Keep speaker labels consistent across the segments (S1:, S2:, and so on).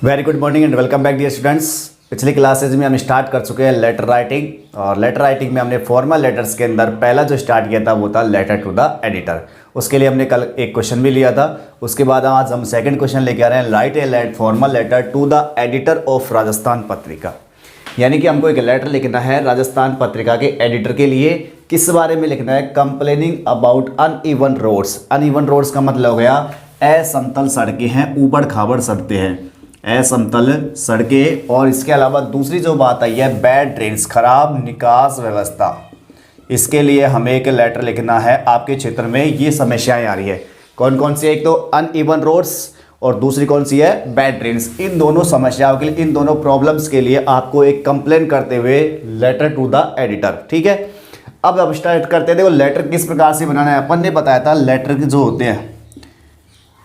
S1: Very good morning and welcome back dear students. पिछली classes में हम स्टार्ट कर चुके हैं लेटर राइटिंग और लेटर राइटिंग में हमने फॉर्मल लेटर्स के अंदर पहला जो स्टार्ट किया था वो था लेटर टू द एडिटर। उसके लिए हमने कल एक क्वेश्चन भी लिया था। उसके बाद आज हम सेकंड क्वेश्चन लेके आ रहे हैं, write a formal letter to the editor of Rajasthan Patrika. यानी कि हमको एक लेटर लिखना है राजस्थान पत्रिका के एडिटर के लिए। किस बारे में लिखना है? Complaining about uneven roads. Uneven roads का मतलब हो गया असमतल सड़कें हैं, ऊबड़ खाबड़ सड़कें हैं, असमतल सड़कें। और इसके अलावा दूसरी जो बात आई है बैड ड्रेन्स, खराब निकास व्यवस्था। इसके लिए हमें एक लेटर लिखना है। आपके क्षेत्र में ये समस्याएं आ रही है, कौन कौन सी? एक तो अनइवन रोड्स और दूसरी कौन सी है? Bad drains. इन दोनों समस्याओं के लिए, इन दोनों प्रॉब्लम्स के लिए आपको एक कंप्लेन करते हुए लेटर टू द एडिटर, ठीक है। अब स्टार्ट करते हैं। देखो लेटर किस प्रकार से बनाना है। अपन ने बताया था लेटर के जो होते हैं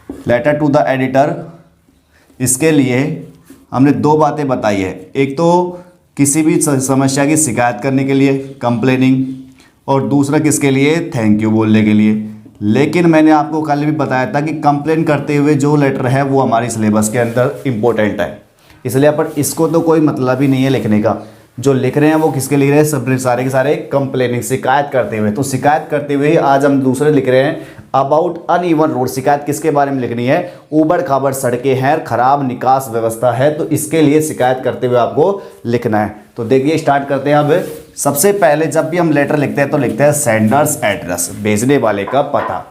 S1: लेटर टू द एडिटर, इसके लिए हमने दो बातें बताई है। एक तो किसी भी समस्या की शिकायत करने के लिए कंप्लेनिंग, और दूसरा किसके लिए? थैंक यू बोलने के लिए। लेकिन मैंने आपको कल भी बताया था कि कंप्लेन करते हुए जो लेटर है वो हमारी सिलेबस के अंदर इम्पोर्टेंट है, इसलिए अपन इसको तो कोई मतलब ही नहीं है लिखने का। जो लिख रहे हैं वो किसके लिख रहे हैं? सब सारे के सारे कंप्लेनिंग, शिकायत करते हुए। तो शिकायत करते हुए आज हम दूसरे लिख रहे हैं अबाउट अनइवन रोड। शिकायत किसके बारे में लिखनी है? ऊबड़ खाबड़ सड़कें हैं, खराब निकास व्यवस्था है, तो इसके लिए शिकायत करते हुए आपको लिखना है। तो देखिए स्टार्ट करते हैं। अब सबसे पहले जब भी हम लेटर लिखते हैं तो लिखते हैं सेंडर्स एड्रेस, भेजने वाले का पता।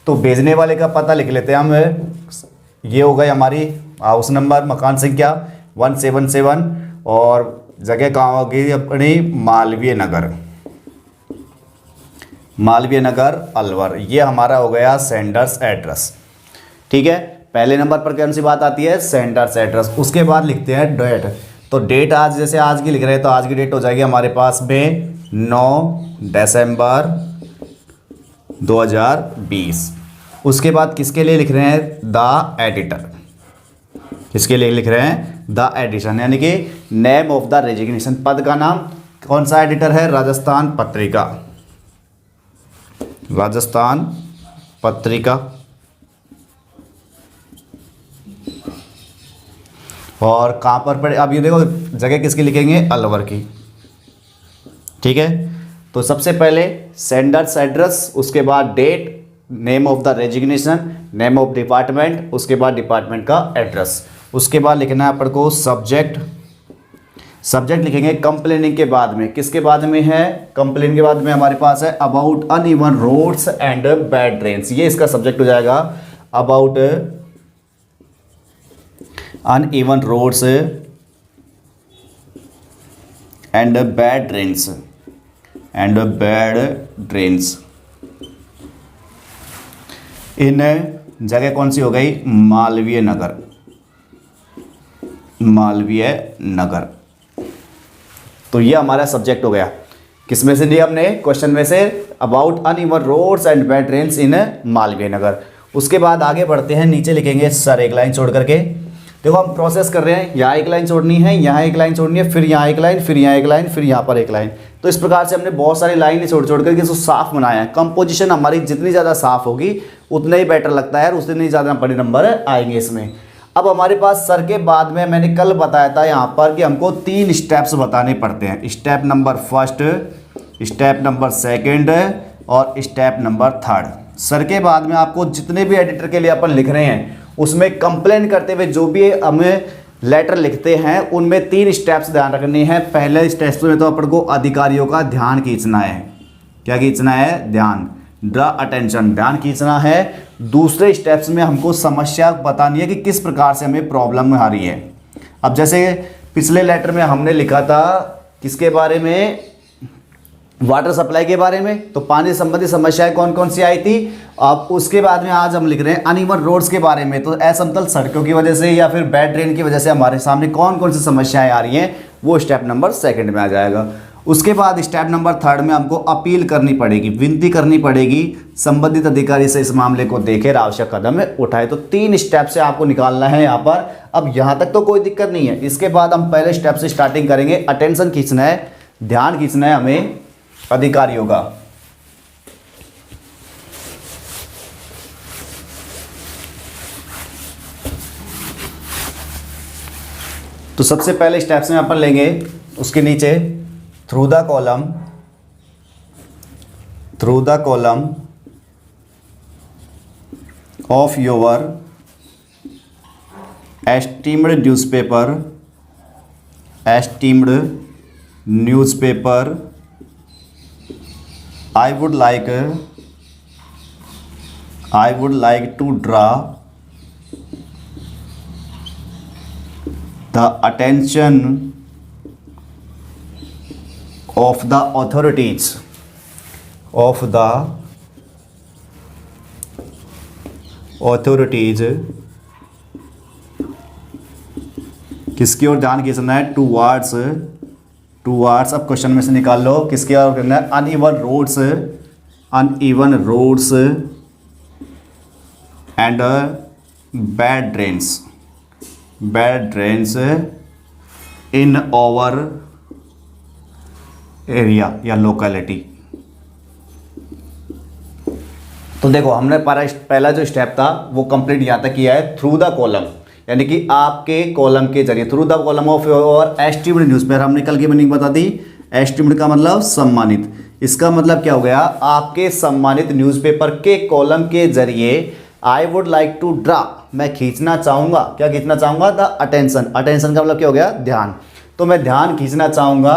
S1: तो भेजने वाले का पता लिख लेते हैं हम। ये हो गई हमारी हाउस नंबर, मकान संख्या 177, और जगह कहाँ होगी अपनी? मालवीय नगर, मालवीय नगर अलवर। ये हमारा हो गया सेंडर्स एड्रेस, ठीक है। पहले नंबर पर कौन सी बात आती है? Sanders address. उसके बाद लिखते हैं डेट। तो डेट आज जैसे आज की लिख रहे हैं तो आज की डेट हो जाएगी हमारे पास में 9 दिसंबर 2020। उसके बाद किसके लिए लिख रहे हैं? The editor. किसके लिए लिख रहे हैं? द एडिशन, यानी कि नेम ऑफ द रेजिग्नेशन, पद का नाम। कौन सा एडिटर है? राजस्थान पत्रिका, राजस्थान पत्रिका। और कहां पर पड़े? अब ये देखो जगह किसकी लिखेंगे? अलवर की, ठीक है। तो सबसे पहले सेंडर्स एड्रेस, उसके बाद date, name of the resignation, name of department, उसके बाद डिपार्टमेंट का एड्रेस। उसके बाद लिखना है अपन को सब्जेक्ट। सब्जेक्ट लिखेंगे कंप्लेनिंग के बाद में। किसके बाद में है? कंप्लेन के बाद में हमारे पास है about uneven roads and bad drains. ये इसका सब्जेक्ट हो जाएगा, about uneven roads and bad drains, and bad drains. इन जगह कौन सी हो गई? मालवीय नगर, मालवीय नगर। तो ये हमारा सब्जेक्ट हो गया। किसमें से लिया हमने? क्वेश्चन में से, about uneven roads and bad drains in Malviya Nagar. उसके बाद आगे बढ़ते हैं, नीचे लिखेंगे सर एक लाइन छोड़ करके। देखो हम प्रोसेस कर रहे हैं, यहाँ एक लाइन छोड़नी है, यहाँ एक लाइन छोड़नी है, फिर यहाँ एक लाइन, फिर यहाँ एक लाइन, फिर यहाँ पर एक लाइन। तो इस प्रकार से हमने बहुत सारी लाइन छोड़ छोड़ करके इसको साफ बनाया है। कंपोजिशन हमारी जितनी ज़्यादा साफ होगी उतना ही बेटर लगता है और उतने ही ज़्यादा बड़े नंबर आएंगे इसमें। अब हमारे पास सर के बाद में मैंने कल बताया था यहाँ पर कि हमको 3 स्टेप्स बताने पड़ते हैं। Step number first, step number second और स्टेप नंबर थर्ड। सर के बाद में आपको जितने भी एडिटर के लिए अपन लिख रहे हैं उसमें कंप्लेन करते हुए जो भी हमें लेटर लिखते हैं उनमें 3 स्टेप्स ध्यान रखने हैं। पहले स्टेप्स में तो अपन को अधिकारियों का ध्यान खींचना है। क्या खींचना है? ध्यान, ड्रा अटेंशन, ध्यान खींचना है। दूसरे स्टेप्स में हमको समस्या बतानी है कि किस प्रकार से हमें प्रॉब्लम आ रही है। अब जैसे पिछले लेटर में हमने लिखा था किसके बारे में? वाटर सप्लाई के बारे में। तो पानी संबंधी समस्याएं कौन कौन सी आई थी? अब उसके बाद में आज हम लिख रहे हैं अनइवन रोड्स के बारे में। तो असमतल सड़कों की वजह से या फिर बैड ड्रेन की वजह से हमारे सामने कौन कौन सी समस्याएं आ रही हैं, वो स्टेप नंबर सेकंड में आ जाएगा। उसके बाद स्टेप नंबर थर्ड में हमको अपील करनी पड़ेगी, विनती करनी पड़ेगी संबंधित अधिकारी से इस मामले को देखे, आवश्यक कदम उठाए। तो 3 स्टेप से आपको निकालना है यहाँ पर। अब यहाँ तक तो कोई दिक्कत नहीं है। इसके बाद हम पहले स्टेप से स्टार्टिंग करेंगे। अटेंशन खींचना है, ध्यान खींचना है हमें अधिकारियों का। तो सबसे पहले स्टेप्स में अपन लेंगे उसके नीचे through the column of your esteemed newspaper I would like to draw the attention of the authorities किसकी ओर ध्यान खींचना है? टूवार्ड्स। अब क्वेश्चन में से निकाल लो किसकी ओर करना है? Uneven roads and bad drains in our area या लोकेलिटी। तो देखो हमने पहला जो स्टेप था वो कंप्लीट यहाँ तक किया है, थ्रू द कॉलम, यानी कि आपके कॉलम के जरिए, through the column of your esteemed newspaper. हमने कल की मीनिंग बता दी, एस्टीम्ड का मतलब सम्मानित। इसका मतलब क्या हो गया? आपके सम्मानित न्यूज़पेपर के कॉलम के जरिए I would like to draw, मैं खींचना चाहूँगा। क्या खींचना चाहूँगा? द अटेंशन का मतलब क्या हो गया? ध्यान। तो मैं ध्यान खींचना चाहूँगा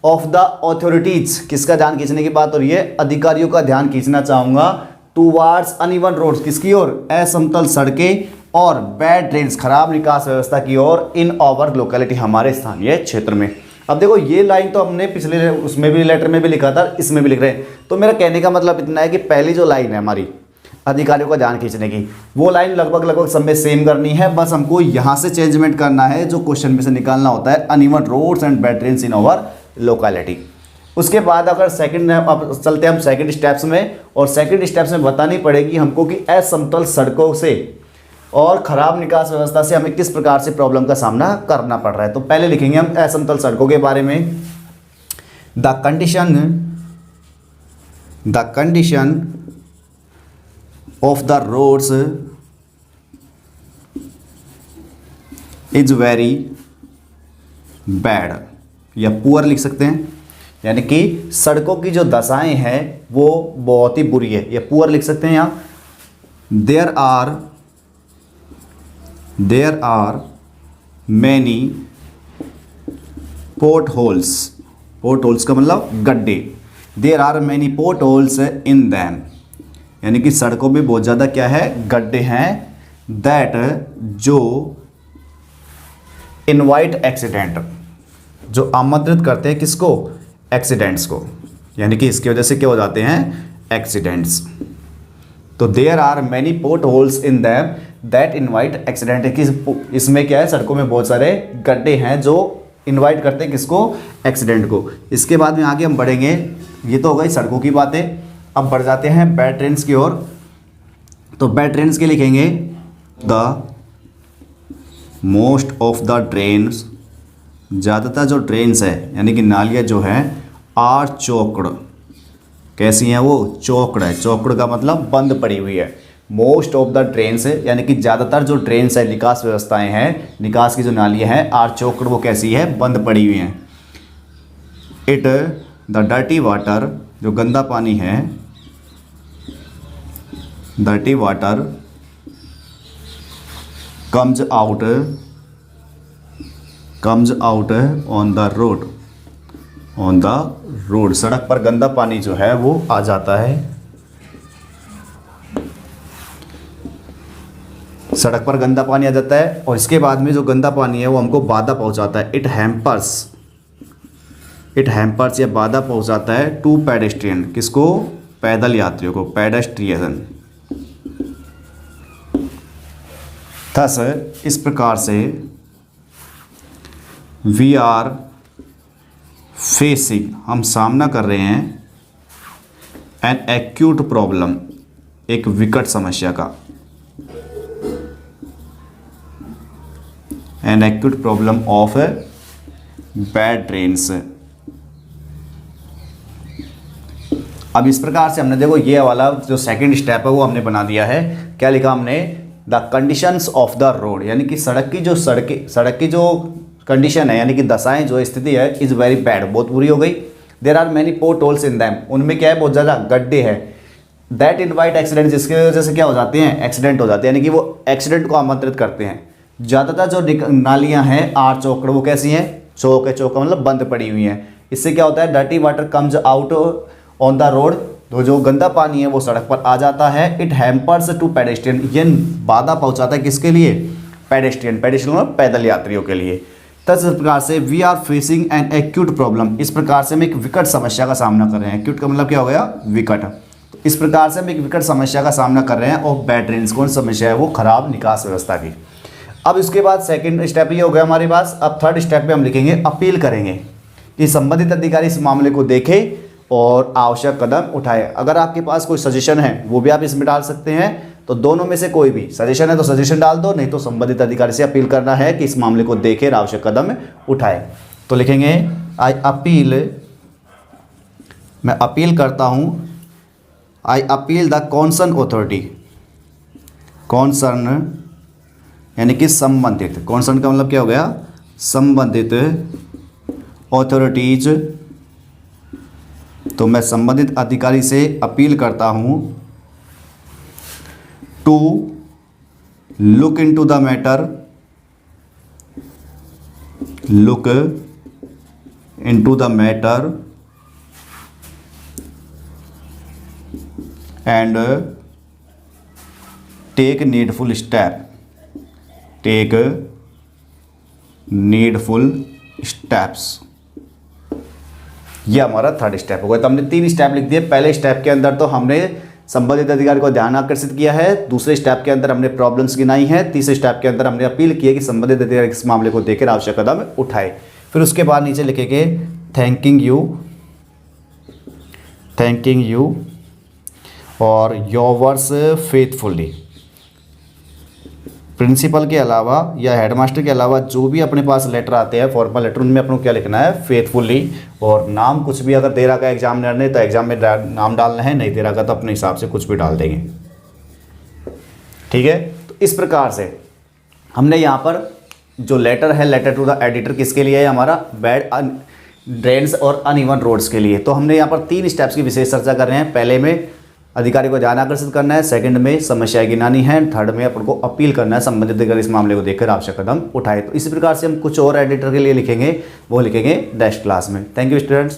S1: ऑफ द ऑथोरिटीज। किसका ध्यान खींचने की बात हो रही है? अधिकारियों का ध्यान खींचना चाहूँगा टूवार्ड्स अनइवन रोड्स, किसकी ओर? असमतल सड़कें और बैड ड्रेन्स, खराब निकास व्यवस्था की ओर, इन आवर लोकेलिटी, हमारे स्थानीय क्षेत्र में। अब देखो ये लाइन तो हमने पिछले उसमें भी लेटर में भी लिखा था, इसमें भी लिख रहे हैं। तो मेरा कहने का मतलब इतना है कि पहली जो लाइन है हमारी अधिकारियों का ध्यान खींचने की, वो लाइन लगभग सब में सेम करनी है, बस हमको यहाँ से चेंजमेंट करना है जो क्वेश्चन में से निकालना होता है, uneven roads and bad drains in our locality. उसके बाद अगर सेकंड, अब चलते हैं हम सेकंड स्टेप्स में, और सेकंड स्टेप्स में बतानी पड़ेगी हमको कि असमतल सड़कों से और खराब निकास व्यवस्था से हमें किस प्रकार से प्रॉब्लम का सामना करना पड़ रहा है। तो पहले लिखेंगे हम असमतल सड़कों के बारे में। The condition of the roads is very bad, या पुअर लिख सकते हैं, यानी कि सड़कों की जो दशाएं हैं वो बहुत ही बुरी है, या पुअर लिख सकते हैं यहाँ। There are many potholes का मतलब गड्ढे। There are many potholes in them, यानी कि सड़कों में बहुत ज़्यादा क्या है? गड्ढे हैं। दैट जो इनवाइट एक्सीडेंट, जो आमंत्रित करते हैं किसको? एक्सीडेंट्स को, यानी कि इसकी वजह से क्या हो जाते हैं? एक्सीडेंट्स। तो there are many potholes in them that invite accident, है कि इसमें क्या है? सड़कों में बहुत सारे गड्ढे हैं जो इनवाइट करते हैं किसको? एक्सीडेंट को। इसके बाद में आगे हम बढ़ेंगे, ये तो हो गई सड़कों की बातें। अब बढ़ जाते हैं बैड ट्रेन्स की ओर। तो बैड ट्रेन्स के लिखेंगे the most of the trains, ज़्यादातर जो ट्रेन्स है यानी कि नालियाँ जो हैं, आर चौकड़, कैसी हैं वो? चौकड़ है। चौकड़ का मतलब बंद पड़ी हुई है। मोस्ट ऑफ द ट्रेन्स है यानी कि ज़्यादातर जो ट्रेन्स है, निकास व्यवस्थाएं हैं, निकास की जो नालियाँ हैं, आर चौकड़, वो कैसी है? बंद पड़ी हुई हैं। इट द डर्टी वाटर, जो गंदा पानी है, dirty water comes out on the road, सड़क पर गंदा पानी जो है वो आ जाता है। सड़क पर गंदा पानी आ जाता है, और इसके बाद में जो गंदा पानी है वो हमको बाधा पहुंचाता है। इट हैम्पर्स या बाधा पहुंचाता है टू पेडेस्ट्रियन, किसको? पैदल यात्रियों को, पेडेस्ट्रियन। थस इस प्रकार से वी आर फेसिंग, हम सामना कर रहे हैं, एन एक्यूट प्रॉब्लम, एक विकट समस्या का, N acute problem of bad drains. अब इस प्रकार से हमने देखो ये वाला जो सेकंड स्टेप है वो हमने बना दिया है। क्या लिखा हमने? The conditions of the road, यानी कि सड़क की जो कंडीशन है, यानी कि दशाएं जो स्थिति है इज़ वेरी बैड, बहुत बुरी हो गई। There are many potholes in them, उनमें क्या है, बहुत ज़्यादा गड्ढे हैं। दैट इनवाइट एक्सीडेंट, जिसकी वजह से क्या हो जाते हैं, एक्सीडेंट हो जाते हैं, यानी कि वो एक्सीडेंट को आमंत्रित करते हैं। ज़्यादातर जो नालियाँ हैं आर चौकड़, वो कैसी हैं, चौक है, चौक मतलब बंद पड़ी हुई हैं। इससे क्या होता है, dirty water comes out on the road, तो जो गंदा पानी है वो सड़क पर आ जाता है। इट हैम्पर्स टू पेडेस्ट्रियन, ये बाधा पहुंचाता है किसके लिए, पेडेस्ट्रियन, पेडेस्ट्रियन मतलब पैदल यात्रियों के लिए। इस प्रकार से we are facing an acute problem, इस प्रकार से हम एक विकट समस्या का सामना कर रहे हैं। एक्यूट का मतलब क्या हो गया, विकट। तो इस प्रकार से हम एक विकट समस्या का सामना कर रहे हैं और बैड ड्रेन्स, कौन समस्या है वो, खराब निकास व्यवस्था की। अब इसके बाद सेकंड स्टेप ये हो गया हमारे पास। अब थर्ड स्टेप में हम लिखेंगे अपील करेंगे कि संबंधित अधिकारी इस मामले को देखे और आवश्यक कदम उठाए। अगर आपके पास कोई सजेशन है वो भी आप इसमें डाल सकते हैं, तो दोनों में से कोई भी सजेशन है तो सजेशन डाल दो, नहीं तो संबंधित अधिकारी से अपील करना है कि इस मामले को देखे और आवश्यक कदम उठाए। तो लिखेंगे आई अपील, मैं अपील करता हूँ, I appeal the concern authority, concern यानी कि संबंधित, कॉन्सर्न का मतलब क्या हो गया, संबंधित अथॉरिटीज, तो मैं संबंधित अधिकारी से अपील करता हूं to look into the matter, look into the matter and take needful step, take needful steps. यह हमारा थर्ड स्टेप हो गया। तो हमने 3 स्टेप लिख दिए। पहले स्टेप के अंदर तो हमने संबंधित अधिकारी को ध्यान आकर्षित किया है, दूसरे स्टेप के अंदर हमने प्रॉब्लम्स गिनाई है, तीसरे स्टेप के अंदर हमने अपील की है कि संबंधित अधिकारी इस मामले को देखकर आवश्यक कदम उठाए। फिर उसके बाद नीचे लिखेंगे थैंकिंग यू और योर वर्ड्स फेथफुली। प्रिंसिपल के अलावा या हेडमास्टर के अलावा जो भी अपने पास लेटर आते हैं, फॉर्मल लेटर, उनमें अपने को क्या लिखना है, फेथफुली। और नाम कुछ भी अगर दे रहा का एग्जामिनर ने तो एग्जाम में नाम डालना है, नहीं दे रहा का तो अपने हिसाब से कुछ भी डाल देंगे। ठीक है, तो इस प्रकार से हमने यहाँ पर जो लेटर है, लेटर टू द एडिटर, किसके लिए है, हमारा बैड ड्रेन्स और अनइवन रोड्स के लिए। तो हमने यहाँ पर 3 स्टेप्स की विशेष चर्चा कर रहे हैं। पहले में अधिकारी को ध्यान आकर्षित करना है, सेकंड में समस्याएं गिनानी है, थर्ड में अपन को अपील करना है, संबंधित अधिकारी इस मामले को देखकर आवश्यक कदम उठाए। तो इसी प्रकार से हम कुछ और एडिटर के लिए लिखेंगे, वो लिखेंगे नेक्स्ट क्लास में। Thank you students.